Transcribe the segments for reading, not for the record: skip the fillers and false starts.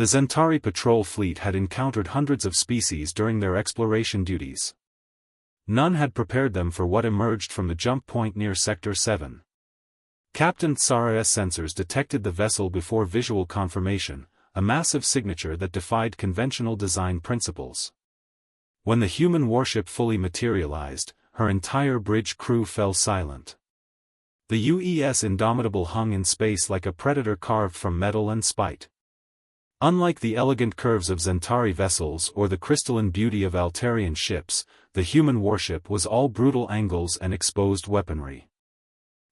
The Centauri patrol fleet had encountered hundreds of species during their exploration duties. None had prepared them for what emerged from the jump point near Sector 7. Captain Tsara's sensors detected the vessel before visual confirmation, a massive signature that defied conventional design principles. When the human warship fully materialized, her entire bridge crew fell silent. The UES Indomitable hung in space like a predator carved from metal and spite. Unlike the elegant curves of Centauri vessels or the crystalline beauty of Altarian ships, the human warship was all brutal angles and exposed weaponry.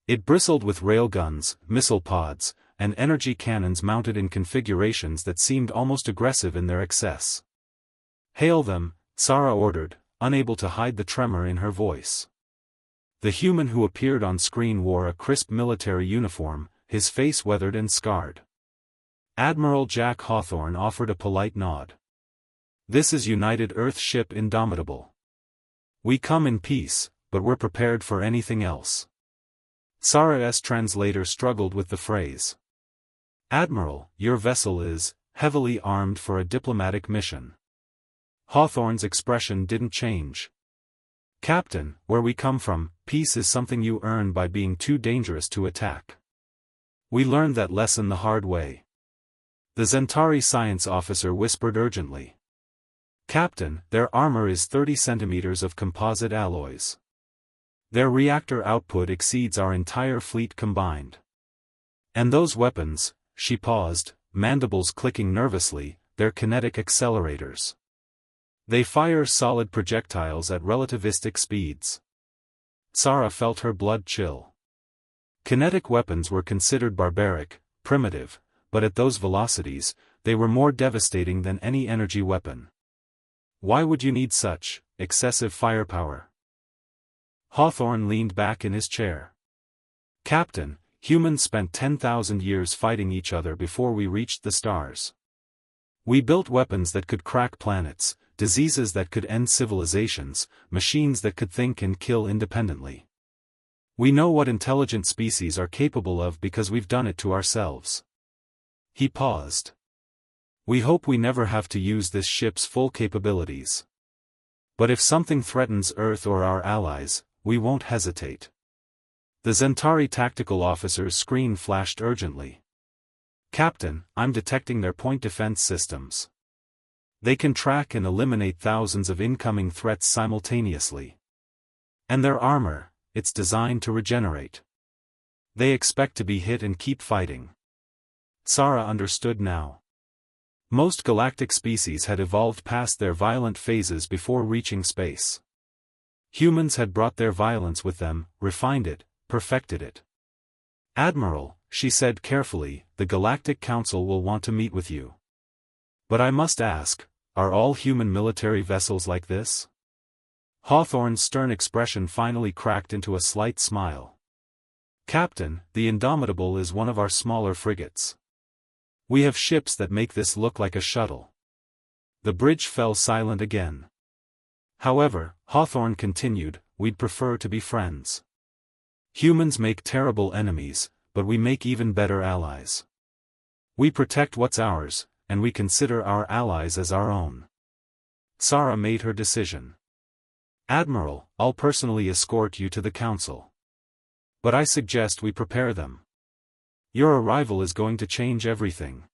It bristled with railguns, missile pods, and energy cannons mounted in configurations that seemed almost aggressive in their excess. "Hail them," Tsara ordered, unable to hide the tremor in her voice. The human who appeared on screen wore a crisp military uniform, his face weathered and scarred. Admiral Jack Hawthorne offered a polite nod. "This is United Earth Ship Indomitable. We come in peace, but we're prepared for anything else." Tsara's translator struggled with the phrase. "Admiral, your vessel is heavily armed for a diplomatic mission." Hawthorne's expression didn't change. "Captain, where we come from, peace is something you earn by being too dangerous to attack. We learned that lesson the hard way." The Centauri science officer whispered urgently. "Captain, their armor is 30 centimeters of composite alloys. Their reactor output exceeds our entire fleet combined. And those weapons," she paused, mandibles clicking nervously, "they're kinetic accelerators. They fire solid projectiles at relativistic speeds." Tsara felt her blood chill. Kinetic weapons were considered barbaric, primitive, but at those velocities, they were more devastating than any energy weapon. "Why would you need such excessive firepower?" Hawthorne leaned back in his chair. "Captain, humans spent 10,000 years fighting each other before we reached the stars. We built weapons that could crack planets, diseases that could end civilizations, machines that could think and kill independently. We know what intelligent species are capable of because we've done it to ourselves." He paused. "We hope we never have to use this ship's full capabilities. But if something threatens Earth or our allies, we won't hesitate." The Centauri tactical officer's screen flashed urgently. "Captain, I'm detecting their point defense systems. They can track and eliminate thousands of incoming threats simultaneously. And their armor, it's designed to regenerate. They expect to be hit and keep fighting." Tsara understood now. Most galactic species had evolved past their violent phases before reaching space. Humans had brought their violence with them, refined it, perfected it. "Admiral," she said carefully, "the Galactic Council will want to meet with you. But I must ask, are all human military vessels like this?" Hawthorne's stern expression finally cracked into a slight smile. "Captain, the Indomitable is one of our smaller frigates. We have ships that make this look like a shuttle." The bridge fell silent again. "However," Hawthorne continued, "we'd prefer to be friends. Humans make terrible enemies, but we make even better allies. We protect what's ours, and we consider our allies as our own." Tsara made her decision. "Admiral, I'll personally escort you to the Council. But I suggest we prepare them. Your arrival is going to change everything."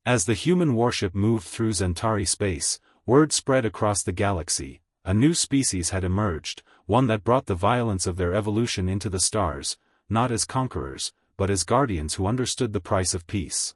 As the human warship moved through Centauri space, word spread across the galaxy: a new species had emerged, one that brought the violence of their evolution into the stars, not as conquerors, but as guardians who understood the price of peace.